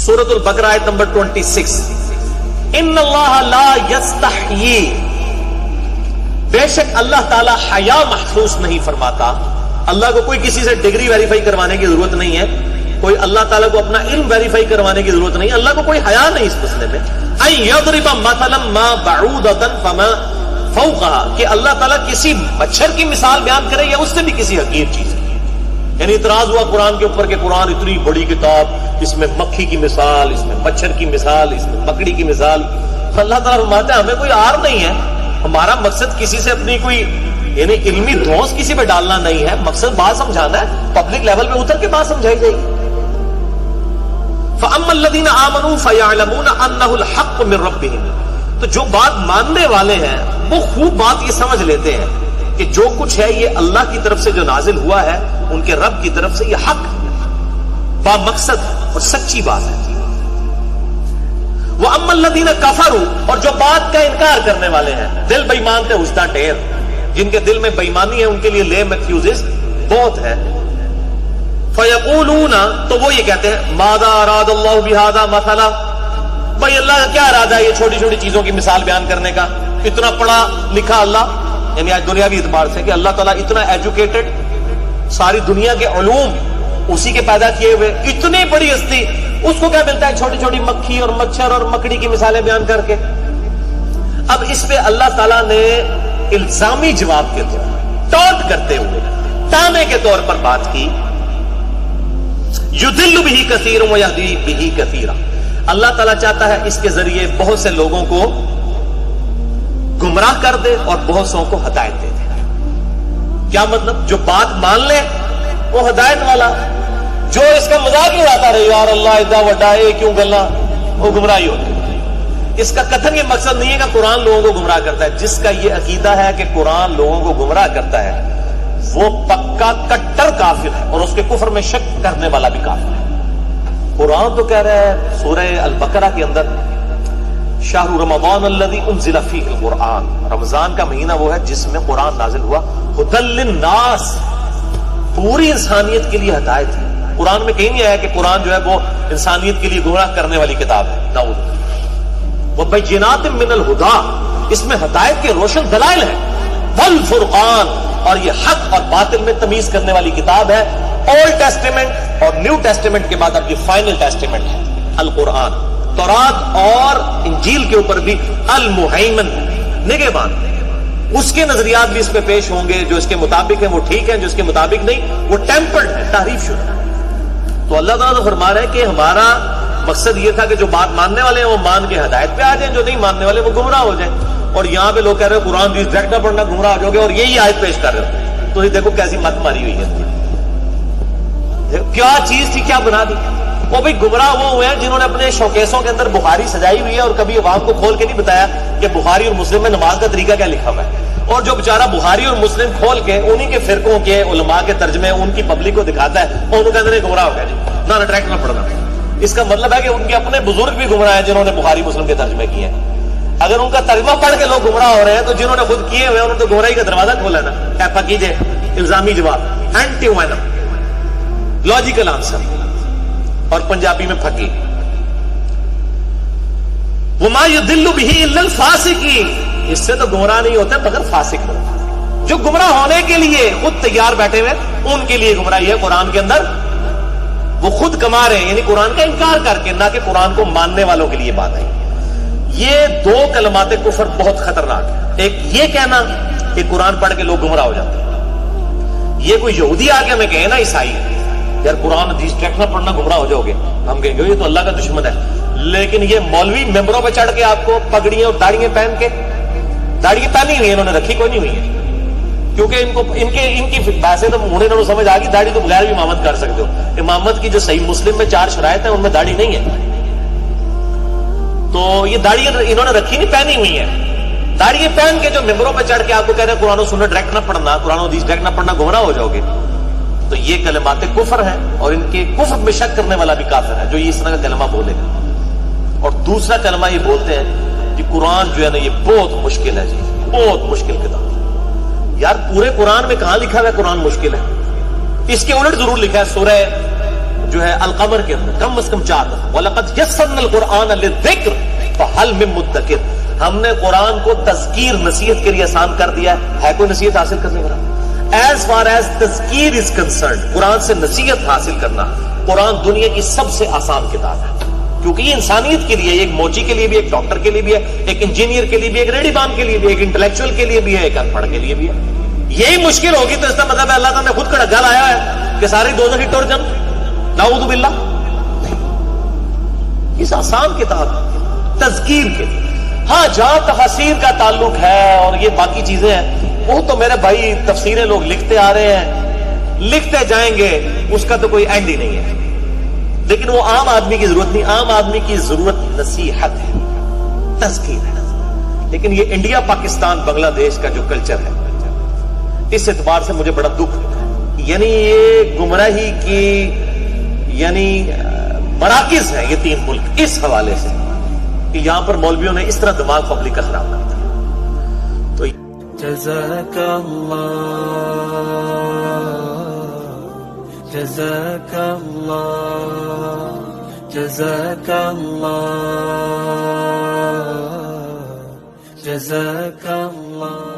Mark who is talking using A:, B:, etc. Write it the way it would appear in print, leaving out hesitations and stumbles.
A: سورۃ البقرہ آیت نمبر 26، ان اللہ لا یستحیی، بے شک اللہ تعالی حیا محسوس نہیں فرماتا. اللہ کو کوئی کسی سے ڈگری ویریفائی کروانے کی ضرورت نہیں ہے، کوئی اللہ تعالیٰ کو اپنا علم ویریفائی کروانے کی ضرورت نہیں، اللہ کو کوئی حیا نہیں اس مسئلے میں. ان یضرب مثلا ما بعودۃ فما فوقها، کہ اللہ تعالیٰ کسی مچھر کی مثال بیان کرے یا اس سے بھی کسی حقیر چیز کی. یعنی اعتراض ہوا قرآن کے اوپر کہ قرآن اتنی بڑی کتاب، اس میں مکھی کی مثال، اس میں مچھر کی مثال، اس میں مکڑی کی مثال. اللہ تعالیٰ فرماتا ہے ہمیں کوئی آر نہیں ہے، ہمارا مقصد کسی سے اپنی کوئی یعنی علمی دھونس کسی پہ ڈالنا نہیں ہے، مقصد بات سمجھانا ہے، پبلک لیول پہ اتر کے بات سمجھائی جائے گی. فَأَمَّا الَّذِينَ آمَنُوا فَيَعْلَمُونَ أَنَّهُ الْحَقُّ مِنْ رَبِّهِمْ، تو جو بات ماننے والے ہیں وہ خوب بات یہ سمجھ لیتے ہیں کہ جو کچھ ہے یہ اللہ کی طرف سے جو نازل ہوا ہے، ان کے رب کی طرف سے یہ حق با مقصد اور سچی بات ہے. وَأَمَّا الَّذِينَ كَفَرُوا، اور جو بات کا انکار کرنے والے ہیں، دل بے ایمان تھے اجتا ٹیر، جن کے دل میں بے ایمانی ہے ان کے لیے لیم ایکسکیوزز بہت ہے. فَيَقُولُونَ، تو وہ یہ کہتے ہیں مَاذَا أَرَادَ اللَّهُ بِهَذَا مَثَلًا، بھائی اللہ کا کیا ارادہ ہے یہ چھوٹی چھوٹی چیزوں کی مثال بیان کرنے کا. اتنا پڑھا لکھا اللہ، یعنی آج دنیاوی اعتبار سے کہ اللہ تعالیٰ اتنا ایجوکیٹڈ، ساری دنیا کے علوم اسی کے پیدا کیے ہوئے، اتنی بڑی ہستی، اس کو کیا ملتا ہے چھوٹی چھوٹی مکھی اور مچھر اور مکڑی کی مثالیں بیان کر کے. اب اس پہ اللہ تعالیٰ نے الزامی جواب کے طور ٹانٹ کرتے ہوئے تانے کے طور پر بات کی. یضل بہ کثیر ویہدی بہ کثیرا، اللہ تعالیٰ چاہتا ہے اس کے ذریعے بہت سے لوگوں کو گمراہ کر دے اور بہت سو کو ہدایت دے دے. کیا مطلب؟ جو بات مان لے وہ ہدایت والا، جو اس کا مذاق ہی اڑاتا رہے یار اللہ اتنا وڈا ہے کیوں گلا، وہ گمراہی ہوتی. اس کا قطعاً یہ مقصد نہیں ہے کہ قرآن لوگوں کو گمراہ کرتا ہے. جس کا یہ عقیدہ ہے کہ قرآن لوگوں کو گمراہ کرتا ہے وہ پکا کٹر کافر ہے، اور اس کے کفر میں شک کرنے والا بھی کافر ہے. قرآن تو کہہ رہا ہے سورہ البقرہ کے اندر شہر رمضان الذی انزل فیہ القرآن، رمضان کا مہینہ وہ ہے جس میں قرآن نازل ہوا، ھدی للناس، پوری انسانیت کے لیے ہدایت ہے. قرآن میں کہیں نہیں آیا کہ قرآن جو ہے وہ انسانیت کے لیے گمراہ کرنے والی کتاب ہے. نعوذ وبینات من الہدی، اس میں ہدایت کے روشن دلائل ہیں. والفرقان، اور یہ حق اور باطل میں تمیز کرنے والی کتاب ہے. اولڈ ٹیسٹیمنٹ اور نیو ٹیسٹیمنٹ کے بعد اب یہ فائنل ٹیسٹیمنٹ ہے القرآن. تورات اور انجیل کے اوپر بھی المہیمن، نگہبان. اس کے نظریات بھی اس پہ پیش ہوں گے، جو اس کے مطابق ہیں وہ ٹھیک ہیں، جو اس کے مطابق نہیں وہ ٹیمپرڈ ہے، تحریف شدہ. تو اللہ تعالیٰ تو فرما رہا ہے کہ ہمارا مقصد یہ تھا کہ جو بات ماننے والے ہیں وہ مان کے ہدایت پہ آ جائیں، جو نہیں ماننے والے وہ گمراہ ہو جائیں. اور یہاں پہ لوگ کہہ رہے ہیں قرآن بھی ڈائریکٹ نہ پڑھنا گمراہ ہو جاؤ گے، اور یہی آیت پیش کر رہے ہو. تو یہ دیکھو کیسی مت ماری ہوئی ہے، کیا چیز تھی کیا بنا دی. وہ بھی گمراہ وہ ہوئے ہیں جنہوں نے اپنے شوکیسوں کے اندر بخاری سجائی ہوئی ہے اور کبھی عوام کو کھول کے نہیں بتایا کہ بخاری اور مسلم میں نماز کا طریقہ کیا لکھا ہوا ہے. اور جو بیچارہ بخاری اور مسلم کھول کے انہی کے فرقوں کے علماء کے ترجمے ان کی پبلک کو دکھاتا ہے اور ان کے اندر گمراہ ہو گیا جی نہ ٹریک نہ پڑنا. اس کا مطلب ہے کہ ان کے اپنے بزرگ بھی گمراہ ہیں جنہوں نے بخاری مسلم کے ترجمے کیے ہیں. اگر ان کا ترجمہ پڑھ کے لوگ گمراہ ہو رہے ہیں تو جنہوں نے خود کیے ہوئے انہوں نے تو گمراہی کا دروازہ کھولا نا. ایپا کیجئے الزامی جواب، اینٹی وینم، لاجیکل آنسر، اور پنجابی میں پھکی. وما يضل به الا الفاسقین، اس سے تو گمراہ نہیں ہوتے مگر فاسق لوگ جو گمراہ ہونے کے لیے خود تیار بیٹھے ہوئے، ان کے لیے گمراہی ہے. قرآن کے اندر وہ خود کما رہے ہیں، یعنی قرآن کا انکار کر کے، نہ کہ قرآن کو ماننے والوں کے لیے بات ہے. یہ دو کلمات کفر بہت خطرناک ہے. ایک یہ کہنا کہ قرآن پڑھ کے لوگ گمراہ ہو جاتے ہیں. یہ کوئی یہودی آ کے ہمیں کہے نا عیسائی یار قرآن حدیث ٹریک نہ پڑھنا گمراہ ہو جاؤ گے، ہم کہیں گے یہ تو اللہ کا دشمن ہے. لیکن یہ مولوی ممبروں پہ چڑھ کے آپ کو پگڑیاں اور داڑیاں پہن کے، داڑیاں پہنی ہوئی ہیں انہوں نے، رکھی کوئی نہیں ہوئی ہے کیونکہ ان کی پیسے تو انہوں نے سمجھ آ گئی داڑھی تو بغیر بھی امامت کر سکتے ہو. امامت کی جو صحیح مسلم میں 4 شرائط ہیں ان میں داڑھی نہیں ہے. تو یہ داڑھی انہوں نے رکھی نہیں، پہنی ہوئی ہے. داڑھی پہن کے جو ممبروں پہ چڑھ کے آپ کو کہہ رہے ہیں قرآن و سنت ڈائریکٹ نہ پڑھنا، قرآن و حدیث ڈائریکٹ نہ پڑھنا، گمراہ ہو جاؤ گے. تو یہ کلمات کفر ہیں اور ان کے کفر میں شک کرنے والا بھی کافر ہے جو یہ اس طرح کا کلمہ بولے گا. اور دوسرا کلمہ یہ بولتے ہیں کہ قرآن جو ہے نا یہ بہت مشکل ہے جی، بہت مشکل کتاب. یار پورے قرآن میں کہاں لکھا ہوا ہے قرآن مشکل ہے؟ اس کے الٹ ضرور لکھا ہے سورہ جو ہے القمر کے اندر کم از کم 4 دفعہ وَلَقَدْ يَسَّرْنَا الْقُرْآنَ لِلذِّكْرِ فَهَلْ مِن مُدَّكِرٍ، ہم نے قرآن کو تذکیر نصیحت کے لیے آسان کر دیا ہے کوئی نصیحت حاصل کرنے والا؟ ایز فار ایز تذکیر از کنسرنڈ، قرآن سے نصیحت حاصل کرنا، قرآن دنیا کی سب سے آسان کتاب ہے، کیونکہ یہ انسانیت کے لیے، ایک موچی کے لیے بھی، ایک ڈاکٹر کے لیے بھی ہے، ایک انجینئر کے لیے بھی، ایک ریڈی بام کے لیے بھی، ایک انٹلیکچوئل کے لیے بھی ہے، ایک ان پڑھ کے لیے بھی ہے۔ یہی مشکل ہوگی تو اس کا مطلب ہے اللہ تعالیٰ نے خود کا گل آیا ہے کہ ساری دوزخ ہی ٹور جن، نعوذ باللہ۔ اس آسان کتاب تذکیر کے لیے، ہاں جہاں تفاسیر کا تعلق ہے اور یہ باقی چیزیں ہیں وہ تو میرے بھائی تفسیریں لوگ لکھتے آ رہے ہیں، لکھتے جائیں گے، اس کا تو کوئی اینڈ ہی نہیں ہے، لیکن وہ عام آدمی کی ضرورت نہیں، عام آدمی کی ضرورت نصیحت ہے، تذکیر ہے۔ لیکن یہ انڈیا پاکستان بنگلہ دیش کا جو کلچر ہے، اس اعتبار سے مجھے بڑا دکھ ہوتا ہے، یعنی یہ گمراہی کی یعنی مراکز ہیں یہ 3 ملک، اس حوالے سے کہ یہاں پر مولویوں نے اس طرح دماغ پبلک کا خراب کرتا ہے۔ تو
B: جزاک اللہ، جزاک اللہ، جزاک اللہ، جزاک اللہ۔